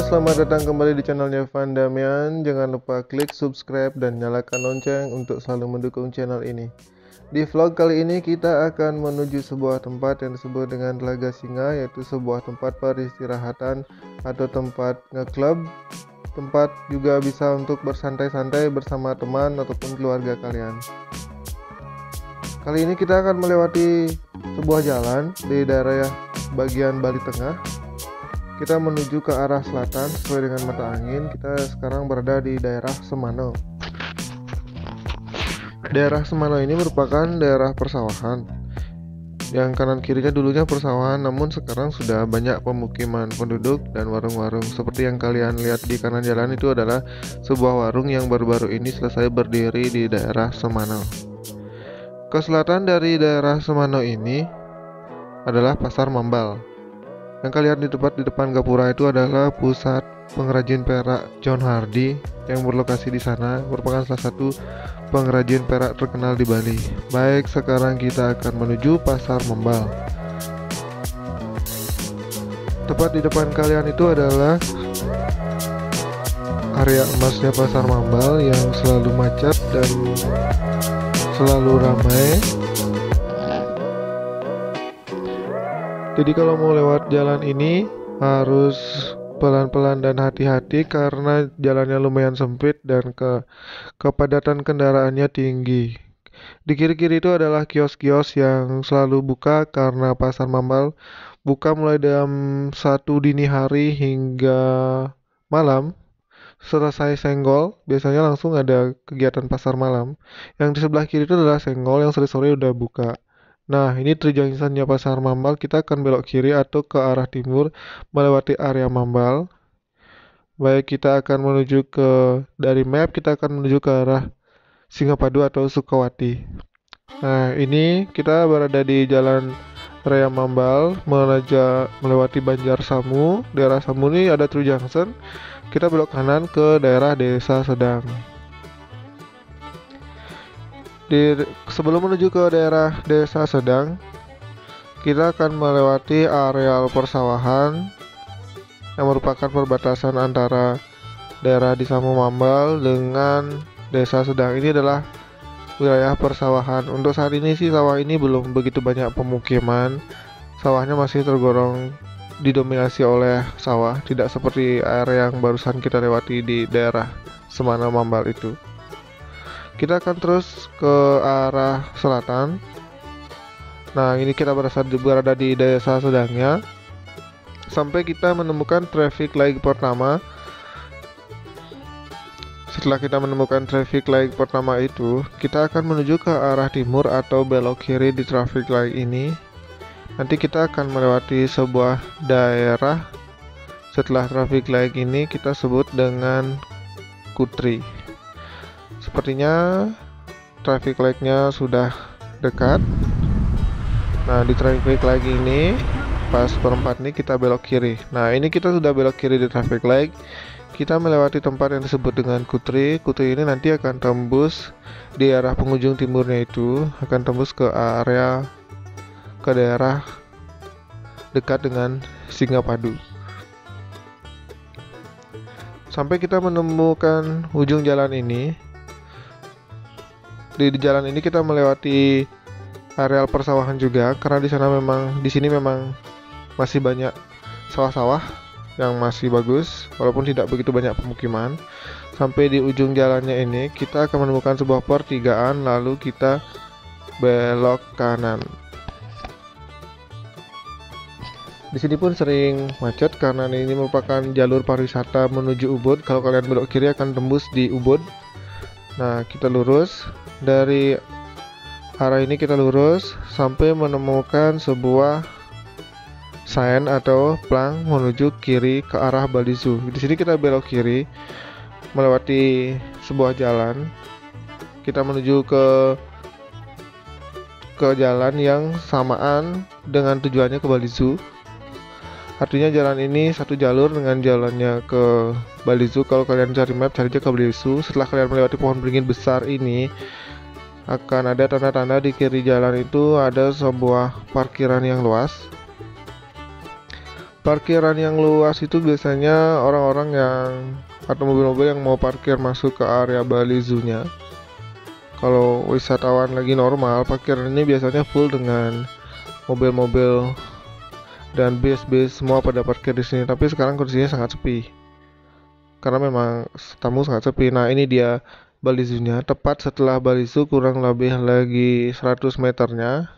selamat datang kembali di channelnya Van Damian. Jangan lupa klik subscribe dan nyalakan lonceng untuk selalu mendukung channel ini. Di vlog kali ini kita akan menuju sebuah tempat yang disebut dengan Telaga Singa, yaitu sebuah tempat peristirahatan atau tempat ngeklub. Tempat juga bisa untuk bersantai-santai bersama teman ataupun keluarga kalian. Kali ini kita akan melewati sebuah jalan di daerah bagian Bali Tengah. Kita menuju ke arah selatan sesuai dengan mata angin. Kita sekarang berada di daerah Semano. Daerah Semano ini merupakan daerah persawahan. Yang kanan kirinya dulunya persawahan, namun sekarang sudah banyak pemukiman penduduk dan warung-warung. Seperti yang kalian lihat di kanan jalan itu adalah sebuah warung yang baru-baru ini selesai berdiri di daerah Semano. Ke selatan dari daerah Semano ini adalah Pasar Mambal. Yang kalian di depan gapura itu adalah pusat pengrajin perak John Hardy yang berlokasi di sana, merupakan salah satu pengrajin perak terkenal di Bali. Baik, sekarang kita akan menuju Pasar Mambal. Tepat di depan kalian itu adalah area emasnya Pasar Mambal yang selalu macet dan selalu ramai. Jadi kalau mau lewat jalan ini harus pelan-pelan dan hati-hati karena jalannya lumayan sempit dan kepadatan kendaraannya tinggi. Di kiri-kiri itu adalah kios-kios yang selalu buka karena Pasar Mambal buka mulai jam 1 dini hari hingga malam. Selesai senggol, biasanya langsung ada kegiatan pasar malam. Yang di sebelah kiri itu adalah senggol yang sore-sore udah buka. Nah, ini Trijungsannya Pasar Mambal. Kita akan belok kiri atau ke arah timur melewati area Mambal. Baik, kita akan menuju dari map kita akan menuju ke arah Singapadu atau Sukawati. Nah, ini kita berada di jalan Raya Mambal melewati Banjarsamu. Daerah Samu ini ada Trijungsan. Kita belok kanan ke daerah Desa Sedang. Sebelum menuju ke daerah Desa Sedang, kita akan melewati areal persawahan yang merupakan perbatasan antara daerah di Samu Mambal dengan Desa Sedang. Ini adalah wilayah persawahan. Untuk saat ini sih sawah ini belum begitu banyak pemukiman. Sawahnya masih tergolong didominasi oleh sawah, tidak seperti area yang barusan kita lewati di daerah Semano Mambal itu. Kita akan terus ke arah selatan. Nah, ini kita berada di Desa Sedangnya sampai kita menemukan traffic light pertama. Setelah kita menemukan traffic light pertama itu, kita akan menuju ke arah timur atau belok kiri di traffic light ini. Nanti kita akan melewati sebuah daerah. Setelah traffic light ini kita sebut dengan Kutri. Sepertinya traffic light-nya sudah dekat. Nah, di traffic light ini pas perempat ini kita belok kiri. Nah, ini kita sudah belok kiri di traffic light. Kita melewati tempat yang disebut dengan Kutri. Kutri ini nanti akan tembus di arah penghujung timurnya itu, akan tembus ke daerah dekat dengan Singapadu. Sampai kita menemukan ujung jalan ini. Di jalan ini kita melewati areal persawahan juga karena di sini memang masih banyak sawah-sawah yang masih bagus walaupun tidak begitu banyak pemukiman. Sampai di ujung jalannya ini kita akan menemukan sebuah pertigaan, lalu kita belok kanan. Di sini pun sering macet karena ini merupakan jalur pariwisata menuju Ubud. Kalau kalian belok kiri akan tembus di Ubud. Nah, kita lurus dari arah ini, kita lurus sampai menemukan sebuah sign atau plang menuju kiri ke arah Bali Zoo. Di sini kita belok kiri melewati sebuah jalan. Kita menuju ke jalan yang samaan dengan tujuannya ke Bali Zoo. Artinya jalan ini satu jalur dengan jalannya ke Bali Zoo. Kalau kalian cari map, cari aja ke Bali Zoo. Setelah kalian melewati pohon beringin besar ini, akan ada tanda-tanda di kiri jalan itu ada sebuah parkiran yang luas. Parkiran yang luas itu biasanya orang-orang yang atau mobil-mobil yang mau parkir masuk ke area Bali Zoo-nya. Kalau wisatawan lagi normal, parkiran ini biasanya full dengan mobil-mobil dan bis-bis semua pada parkir di sini. Tapi sekarang kondisinya sangat sepi karena memang tamu sangat sepi. Nah, ini dia Bali Zoo-nya. Tepat setelah Bali Zoo kurang lebih lagi 100 meternya,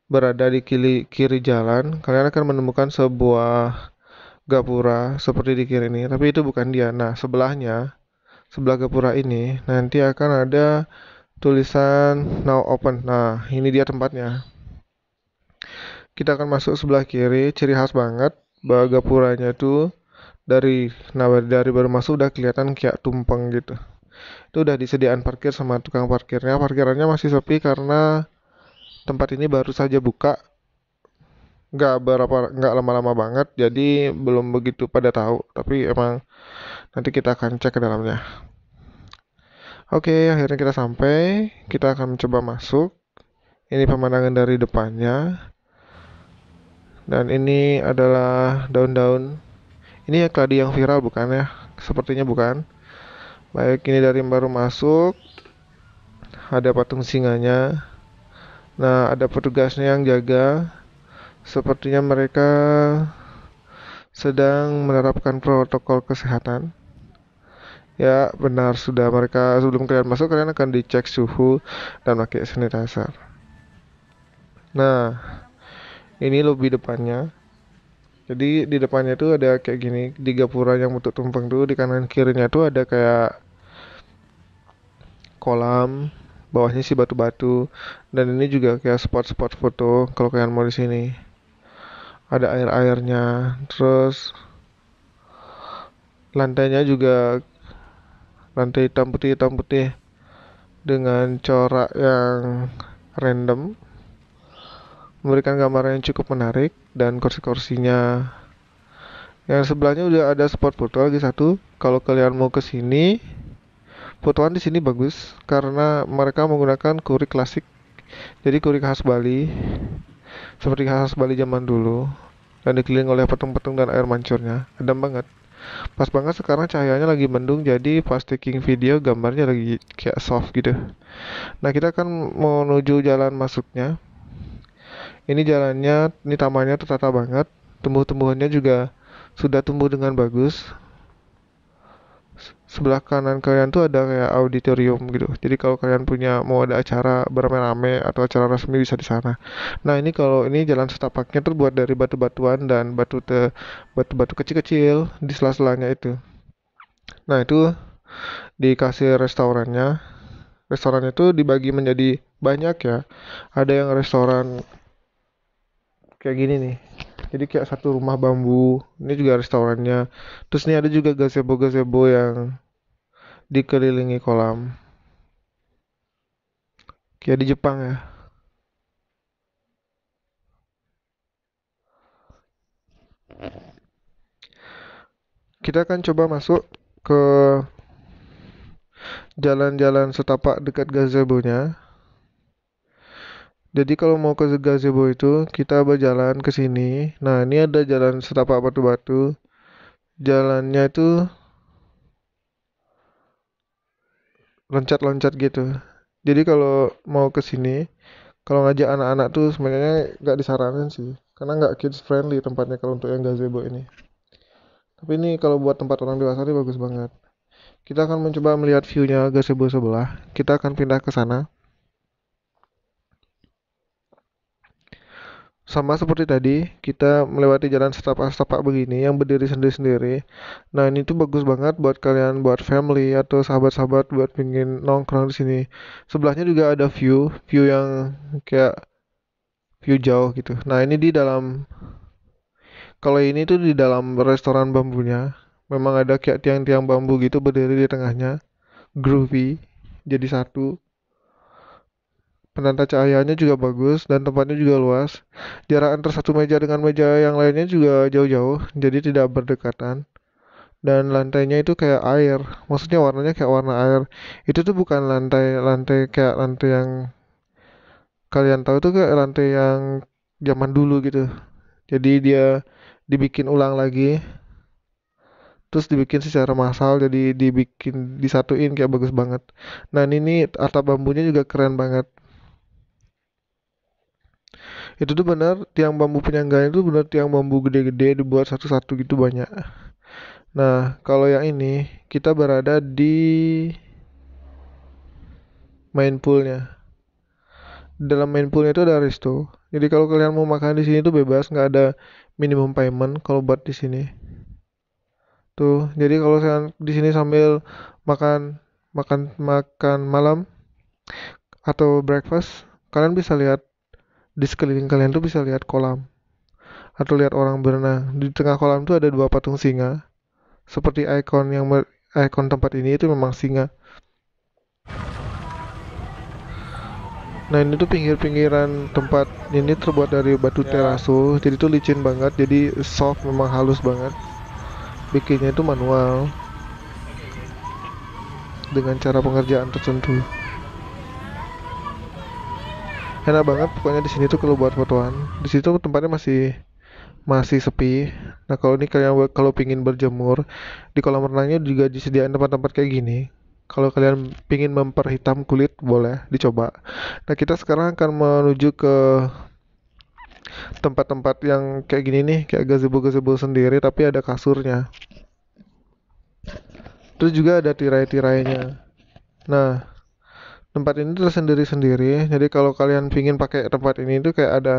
berada di kiri jalan, kalian akan menemukan sebuah gapura seperti di kiri ini, tapi itu bukan dia. Nah, sebelah gapura ini nanti akan ada tulisan now open. Nah, ini dia tempatnya. Kita akan masuk sebelah kiri. Ciri khas banget bahwa gapuranya tuh dari baru masuk udah kelihatan kayak tumpeng gitu. Itu udah disediakan parkir sama tukang parkirnya. Parkirannya masih sepi karena tempat ini baru saja buka, nggak lama-lama banget, jadi belum begitu pada tahu. Tapi emang nanti kita akan cek ke dalamnya. Oke, akhirnya kita sampai. Kita akan mencoba masuk. Ini pemandangan dari depannya. Dan ini adalah daun-daun. Ini ya keladi yang viral bukan ya? Sepertinya bukan. Baik, ini dari yang baru masuk. Ada patung singanya. Nah, ada petugasnya yang jaga. Sepertinya mereka sedang menerapkan protokol kesehatan. Ya, benar sudah, mereka sebelum kalian masuk kalian akan dicek suhu dan pakai sanitizer. Nah, ini lobby depannya. Jadi di depannya tuh ada kayak gini, di gapura yang bentuk tumpeng tuh di kanan kirinya tuh ada kayak kolam, bawahnya sih batu-batu, dan ini juga kayak spot-spot foto kalau kalian mau di sini. Ada air-airnya, terus lantainya juga lantai hitam putih dengan corak yang random, memberikan gambar yang cukup menarik. Dan kursi-kursinya yang sebelahnya udah ada spot foto lagi satu. Kalau kalian mau ke sini, fotoan di sini bagus karena mereka menggunakan kurik klasik. Jadi kurik khas Bali, seperti khas Bali zaman dulu, dan dikelilingi oleh petung-petung dan air mancurnya. Adem banget. Pas banget sekarang cahayanya lagi mendung, jadi pas taking video gambarnya lagi kayak soft gitu. Nah, kita akan menuju jalan masuknya. Ini jalannya, ini tamannya tertata banget. Tumbuh-tumbuhannya juga sudah tumbuh dengan bagus. Sebelah kanan kalian tuh ada kayak auditorium gitu. Jadi kalau kalian mau ada acara beramai-ramai atau acara resmi bisa di sana. Nah, ini kalau ini jalan setapaknya terbuat dari batu-batuan dan batu-batu kecil-kecil di sela-selanya itu. Nah, itu dikasih restorannya. Restorannya itu dibagi menjadi banyak ya. Ada yang restoran kayak gini nih. Jadi kayak satu rumah bambu. Ini juga restorannya. Terus ini ada juga gazebo-gazebo yang dikelilingi kolam. Kayak di Jepang ya. Kita akan coba masuk ke jalan-jalan setapak dekat gazebo-nya. Jadi kalau mau ke gazebo itu kita berjalan ke sini. Nah, ini ada jalan setapak batu-batu. Jalannya itu loncat-loncat gitu. Jadi kalau mau ke sini, kalau ngajak anak-anak tuh sebenarnya nggak disarankan sih, karena nggak kids friendly tempatnya kalau untuk yang gazebo ini. Tapi ini kalau buat tempat orang dewasa ini bagus banget. Kita akan mencoba melihat view-nya gazebo sebelah. Kita akan pindah ke sana. Sama seperti tadi, kita melewati jalan setapak-setapak begini yang berdiri sendiri-sendiri. Nah, ini tuh bagus banget buat kalian buat family atau sahabat-sahabat buat pingin nongkrong di sini. Sebelahnya juga ada view yang kayak view jauh gitu. Nah, ini di dalam kalau ini tuh di dalam restoran bambunya. Memang ada kayak tiang-tiang bambu gitu berdiri di tengahnya. Groovy, jadi satu. Penata cahayanya juga bagus dan tempatnya juga luas. Jarak antar satu meja dengan meja yang lainnya juga jauh-jauh, jadi tidak berdekatan. Dan lantainya itu kayak air, maksudnya warnanya kayak warna air. Itu tuh bukan lantai-lantai kayak lantai yang kalian tahu tuh, kayak lantai yang zaman dulu gitu. Jadi dia dibikin ulang lagi, terus dibikin secara massal, jadi dibikin disatuin kayak bagus banget. Nah ini atap bambunya juga keren banget. Itu tuh bener tiang bambu penyangganya itu bener tiang bambu gede-gede dibuat satu-satu gitu banyak. Nah kalau yang ini kita berada di main poolnya. Dalam main poolnya itu ada resto. Jadi kalau kalian mau makan di sini tuh bebas, nggak ada minimum payment kalau buat di sini. Tuh, jadi kalau kalian di sini sambil makan makan malam atau breakfast, kalian bisa lihat di sekeliling kalian tuh bisa lihat kolam atau lihat orang berenang. Di tengah kolam tuh ada dua patung singa, seperti ikon tempat ini itu memang singa. Nah ini tuh pinggir-pinggiran tempat ini terbuat dari batu teraso, jadi tuh licin banget, jadi soft, memang halus banget. Bikinnya itu manual dengan cara pengerjaan tertentu. Enak banget pokoknya di sini tuh kalau buat fotoan. Di situ tempatnya masih sepi. Nah kalau ini kalian kalau pingin berjemur di kolam renangnya juga disediain tempat-tempat kayak gini. Kalau kalian pingin memperhitam kulit boleh dicoba. Nah kita sekarang akan menuju ke tempat-tempat yang kayak gini nih, kayak gazebo-gazebo sendiri tapi ada kasurnya. Terus juga ada tirai-tirainya. Nah, tempat ini tersendiri-sendiri. Jadi kalau kalian pingin pakai tempat ini tuh kayak ada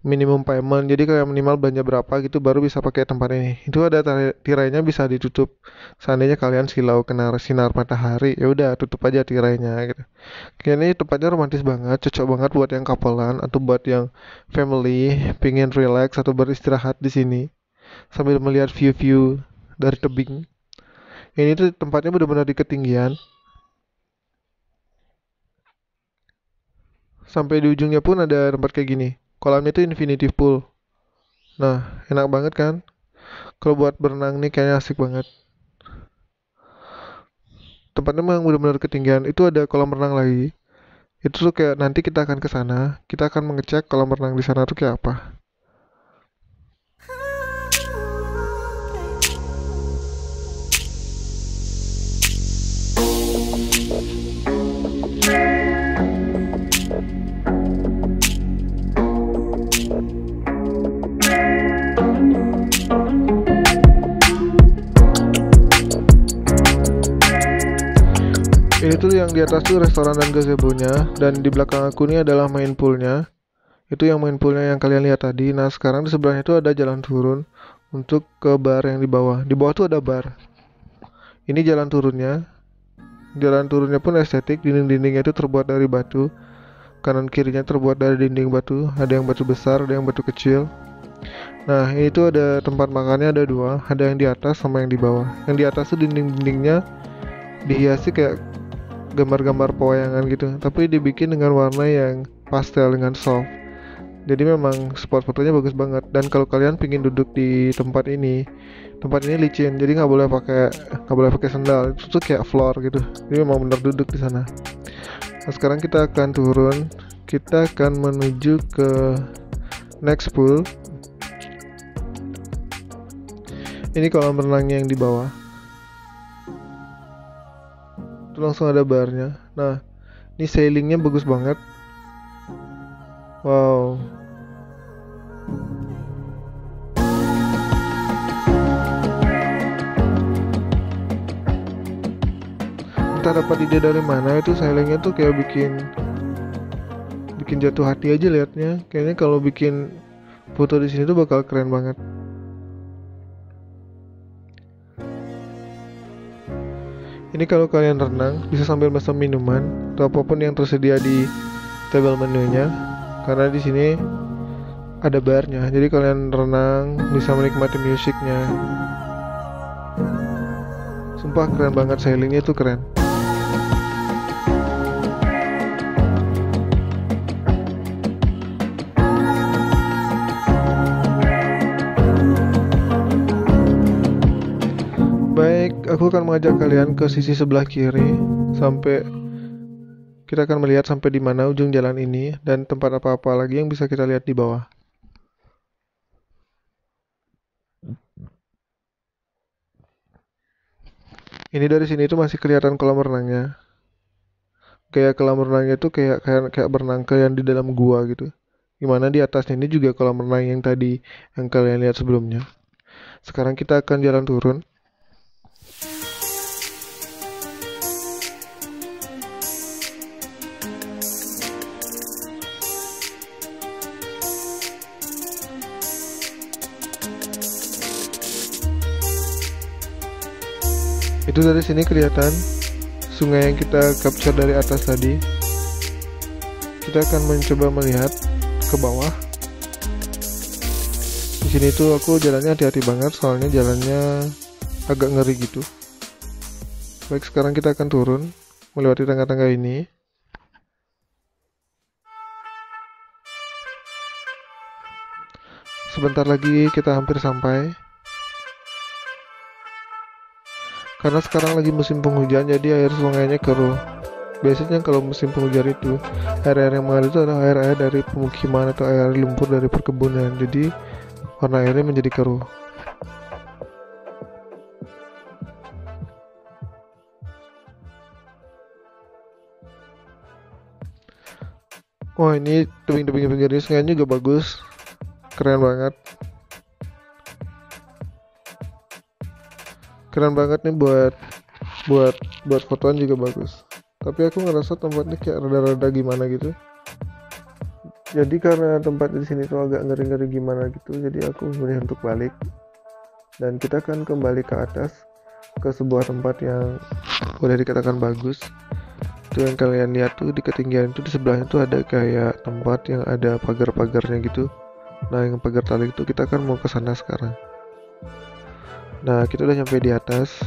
minimum payment. Jadi kayak minimal belanja berapa gitu baru bisa pakai tempat ini. Itu ada tirainya bisa ditutup. Seandainya kalian silau kena sinar matahari, ya udah tutup aja tirainya gitu. Kayaknya ini tempatnya romantis banget, cocok banget buat yang couple-an atau buat yang family, pingin relax atau beristirahat di sini sambil melihat view-view dari tebing. Ini tuh tempatnya benar-benar di ketinggian. Sampai di ujungnya pun ada tempat kayak gini. Kolamnya itu infinity pool. Nah, enak banget kan? Kalau buat berenang nih kayaknya asik banget. Tempatnya memang benar-benar ketinggian. Itu ada kolam renang lagi. Itu tuh kayak nanti kita akan ke sana. Kita akan mengecek kolam renang di sana tuh kayak apa. Ini tuh yang di atas tuh restoran dan gazebo-nya, dan di belakang aku ini adalah main poolnya. Itu yang main poolnya yang kalian lihat tadi. Nah sekarang di sebelahnya itu ada jalan turun untuk ke bar yang di bawah. Di bawah tuh ada bar. Ini jalan turunnya. Jalan turunnya pun estetik. Dinding-dindingnya itu terbuat dari batu. Kanan kirinya terbuat dari dinding batu. Ada yang batu besar, ada yang batu kecil. Nah ini tuh ada tempat makannya ada dua. Ada yang di atas sama yang di bawah. Yang di atas tuh dinding-dindingnya dihiasi kayak gambar-gambar pewayangan gitu, tapi dibikin dengan warna yang pastel dengan soft. Jadi memang spot fotonya bagus banget. Dan kalau kalian pingin duduk di tempat ini licin, jadi nggak boleh pakai sandal. Itu tuh kayak floor gitu. Jadi memang bener duduk di sana. Nah, sekarang kita akan turun. Kita akan menuju ke next pool. Ini kolam renangnya yang di bawah. Itu langsung ada barnya. Nah, ini sailingnya bagus banget. Wow. Entah dapat ide dari mana itu sailingnya tuh kayak bikin jatuh hati aja liatnya. Kayaknya kalau bikin foto di sini tuh bakal keren banget. Ini kalau kalian renang bisa sambil pesan minuman atau apapun yang tersedia di table menunya, karena di sini ada barnya. Jadi kalian renang bisa menikmati musiknya. Sumpah keren banget, sailingnya itu keren. Baik, aku akan mengajak kalian ke sisi sebelah kiri sampai kita akan melihat sampai di mana ujung jalan ini dan tempat apa-apa lagi yang bisa kita lihat di bawah. Ini dari sini tuh masih kelihatan kolam renangnya. Kayak kolam renangnya tuh kayak kayak kayak berenang kayak di dalam gua gitu. Gimana di atasnya ini juga kolam renang yang tadi yang kalian lihat sebelumnya. Sekarang kita akan jalan turun. Itu dari sini kelihatan sungai yang kita capture dari atas tadi. Kita akan mencoba melihat ke bawah. Di sini tuh aku jalannya hati-hati banget soalnya jalannya agak ngeri gitu. Baik, sekarang kita akan turun melewati tangga-tangga ini. Sebentar lagi kita hampir sampai. Karena sekarang lagi musim penghujan jadi air sungainya keruh. Biasanya kalau musim penghujan itu air-air yang mengalir itu adalah air-air dari pemukiman atau air lumpur dari perkebunan. Jadi warna airnya menjadi keruh. Wah, ini tebing-tebing pinggirnya sungainya juga bagus. Keren banget. Keren banget nih buat buat fotoan juga bagus. Tapi aku ngerasa tempatnya kayak rada-rada gimana gitu. Jadi karena tempat di sini tuh agak ngeri-ngeri gimana gitu, jadi aku memilih untuk balik. Dan kita akan kembali ke atas ke sebuah tempat yang boleh dikatakan bagus. Itu yang kalian lihat tuh di ketinggian itu di sebelahnya tuh ada kayak tempat yang ada pagar-pagarnya gitu. Nah, yang pagar tali itu kita akan mau ke sana sekarang. Nah, kita udah nyampe di atas.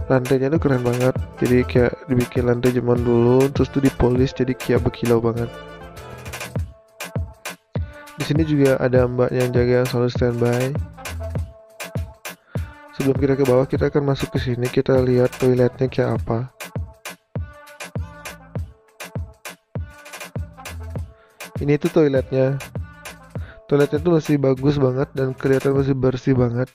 Lantainya tuh keren banget. Jadi kayak dibikin lantai zaman dulu, terus tuh dipolis jadi kayak berkilau banget. Di sini juga ada mbaknya yang jaga yang selalu standby. Sebelum kita ke bawah, kita akan masuk ke sini. Kita lihat toiletnya kayak apa. Ini tuh toiletnya. Toiletnya tuh masih bagus banget dan kelihatan masih bersih banget.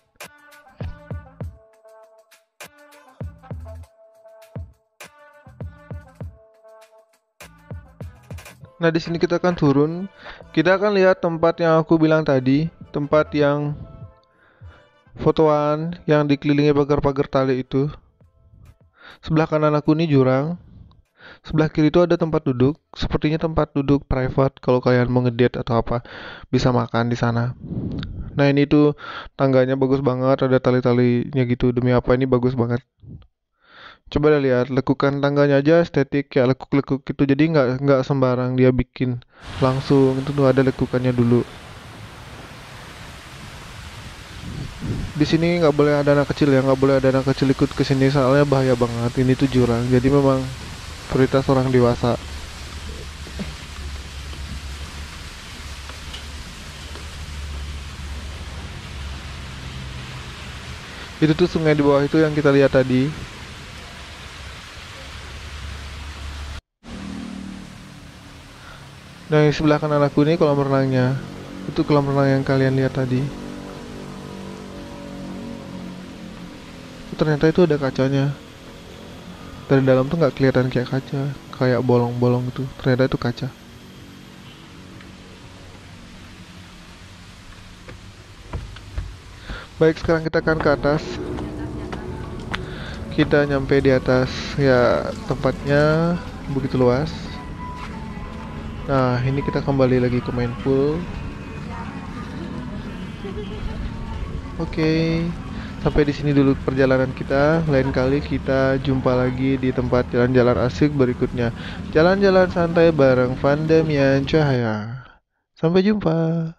Nah, di sini kita akan turun. Kita akan lihat tempat yang aku bilang tadi, tempat yang fotoan yang dikelilingi pagar-pagar tali itu. Sebelah kanan aku ini jurang. Sebelah kiri itu ada tempat duduk, sepertinya tempat duduk private kalau kalian mau ngedate atau apa, bisa makan di sana. Nah, ini tuh tangganya bagus banget, ada tali-talinya gitu. Demi apa ini bagus banget. Coba lihat lekukan tangganya aja estetik kayak lekuk-lekuk gitu. Jadi nggak sembarang dia bikin langsung, itu tuh ada lekukannya dulu. Di sini nggak boleh ada anak kecil ya, nggak boleh ada anak kecil ikut ke sini soalnya bahaya banget. Ini tuh jurang, jadi memang prioritas orang dewasa. Itu tuh sungai di bawah itu yang kita lihat tadi. Nah, yang sebelah kanan aku ini kolam renangnya. Itu kolam renang yang kalian lihat tadi. Ternyata itu ada kacanya. Dari dalam tuh nggak kelihatan kayak kaca, kayak bolong-bolong itu. Ternyata itu kaca. Baik, sekarang kita akan ke atas. Kita nyampe di atas, ya tempatnya begitu luas. Nah, ini kita kembali lagi ke main pool. Oke, sampai di sini dulu perjalanan kita. Lain kali kita jumpa lagi di tempat jalan-jalan asik berikutnya. Jalan-jalan santai bareng Vandamian Cahaya. Sampai jumpa.